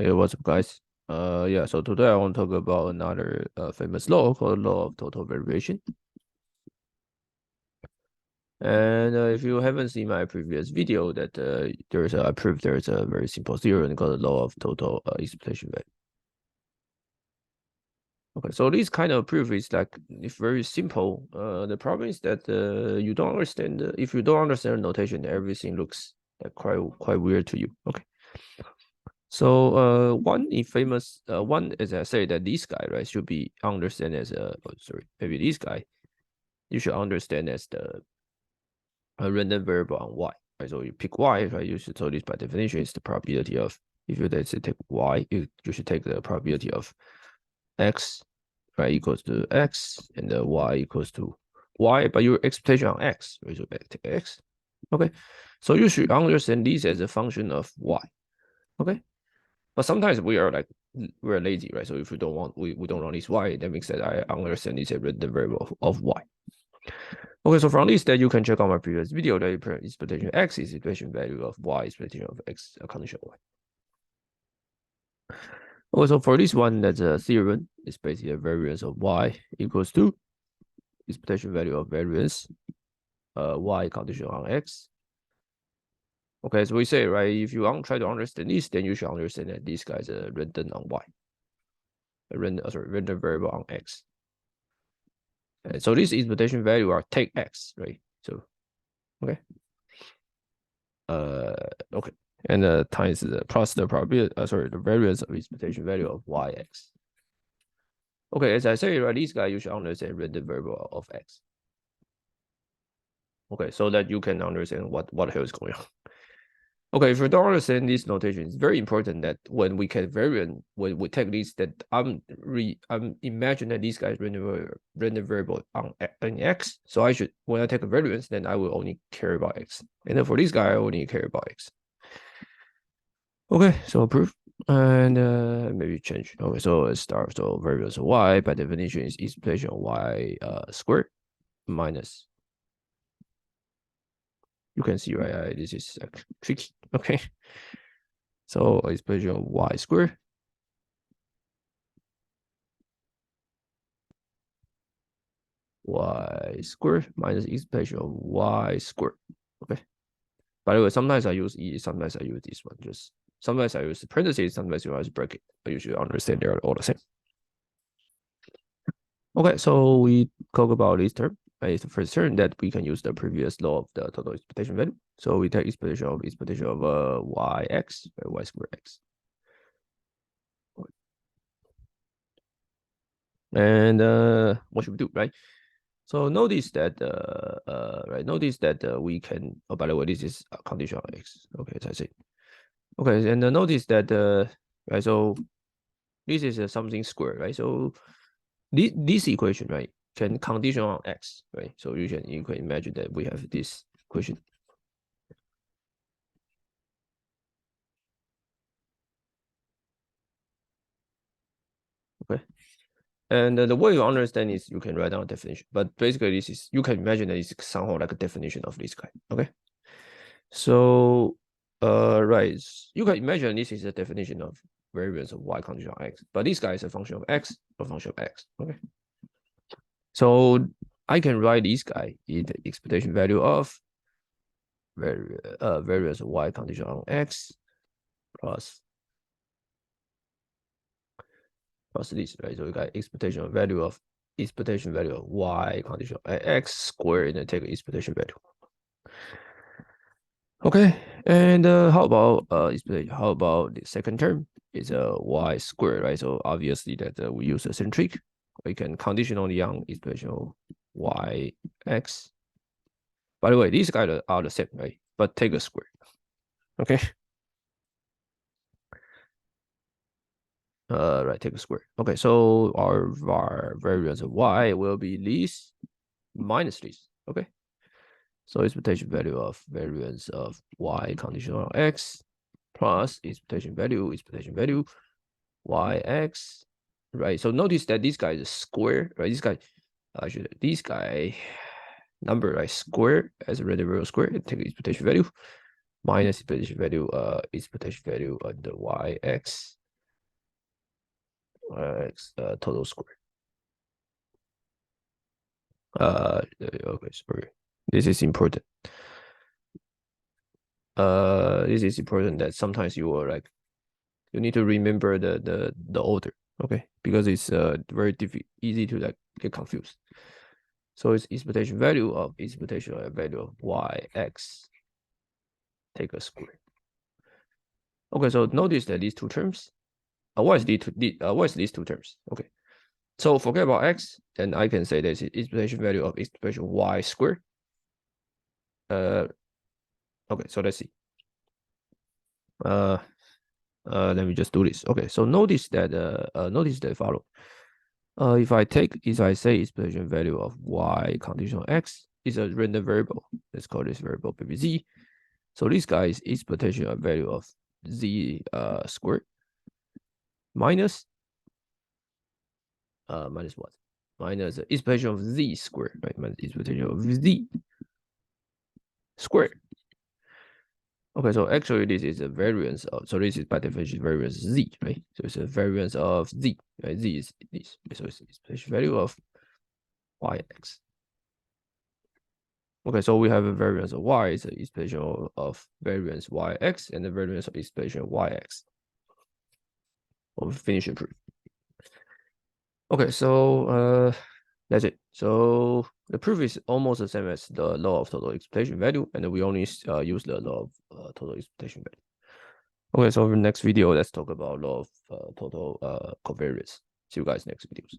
Hey, what's up, guys? Yeah, so today I want to talk about another famous law called law of total variation. And if you haven't seen my previous video, that I proved there's a very simple theorem called the law of total expectation value. Okay, so this kind of proof is like it's very simple. The problem is that you don't understand. If you don't understand notation, everything looks like quite weird to you. Okay. So one as I say that this guy, right, should be understand as maybe this guy you should understand as the a random variable on y, right? So you pick y, right? You should, so this by definition is the probability of, if you let's say take y, you should take the probability of x, right, equals to x, and the y equals to y, but your expectation on x, right? So take x. Okay, so you should understand this as a function of y. Okay. But sometimes we're lazy, right? So if we don't want this y, that means that I understand it's a random variable of y. Okay, so from this that you can check out my previous video that expectation x is expectation value of y, expectation of x, a condition y. Okay, so for this one, that's a theorem. It's basically a variance of y equals to expectation value of variance y condition on x. Okay, so we say, right, if you try to understand this, then you should understand that this guy is a random on y, a random variable on x. So this expectation value are take x, right? So okay. Okay. And times the plus the probability, the variance of expectation value of yx. Okay, as I say, right, this guy you should understand random variable of x. Okay, so that you can understand what the hell is going on. Okay, if you don't understand this notation, it's very important that when we can variant, when we take this, that I'm imagine that this guy is random variable on x. So I should, when I take a variance, then I will only care about x. And then for this guy, I only care about x. Okay, so proof and maybe change. Okay, so let's start. So variance of y by definition is expectation of y squared minus. You can see, right? This is tricky. Okay, so expectation of y squared minus expression of y squared. Okay. By the way, sometimes I use e, sometimes I use this one. Just sometimes I use parentheses, sometimes I use bracket. But you should understand they're all the same. Okay, so we talk about this term. It's the first term that we can use the previous law of the total expectation value. So we take expectation of yx, y squared x. And what should we do, right? So notice that we can. Oh, by the way, this is a condition on x. Okay, as I say. Okay, and notice that right. So this is something squared, right? So this equation, right, can condition on x, right? So you can imagine that we have this equation. Okay. And the way you understand is you can write down a definition, but basically this is, you can imagine that it's somehow like a definition of this guy. Okay. So, right, you can imagine this is a definition of variance of y condition on x, but this guy is a function of x, a function of x. Okay. So I can write this guy in the expectation value of variance of y condition on x plus this, right? So we got expectation value of y condition of x squared, and then take expectation value. Okay, and how about the second term is a y squared, right? So obviously that we use a centric. We can conditionally on expression of y x. By the way, these guys are the same, right? But take a square. Okay. Right, take a square. Okay, so our variance of y will be this minus this. Okay. So expectation value of variance of y conditional on x plus expectation value yx, right? So notice that this guy is a square, right? This guy number, right, square as a random variable square, and take expectation value minus expectation value under yx. x total square. Okay, sorry. This is important. This is important that sometimes you will like you need to remember the order, okay? Because it's very easy to like get confused. So it's expectation value of yx take a square. Okay, so notice that these two terms. What is these two terms? Okay, so forget about x, and I can say this is expectation value of expression y squared. Okay, so let's see. Let me just do this. Okay, so notice that follow. If I say expression value of y conditional x is a random variable, let's call this variable baby z. So this guy is expectation value of z squared minus minus what? Minus the expression of z squared, right? Minus expectation of z squared. Okay, so actually this is a variance of, so this is by definition variance z, right? So it's a variance of z, right? Z is this, so it's expectation value of yx. Okay, so we have a variance of y is an expression of variance yx and the variance of expression yx. We'll finish the proof. Okay, so that's it. So the proof is almost the same as the law of total expectation value, and we only use the law of total expectation value. Okay, so in the next video, let's talk about law of total covariance. See you guys next videos.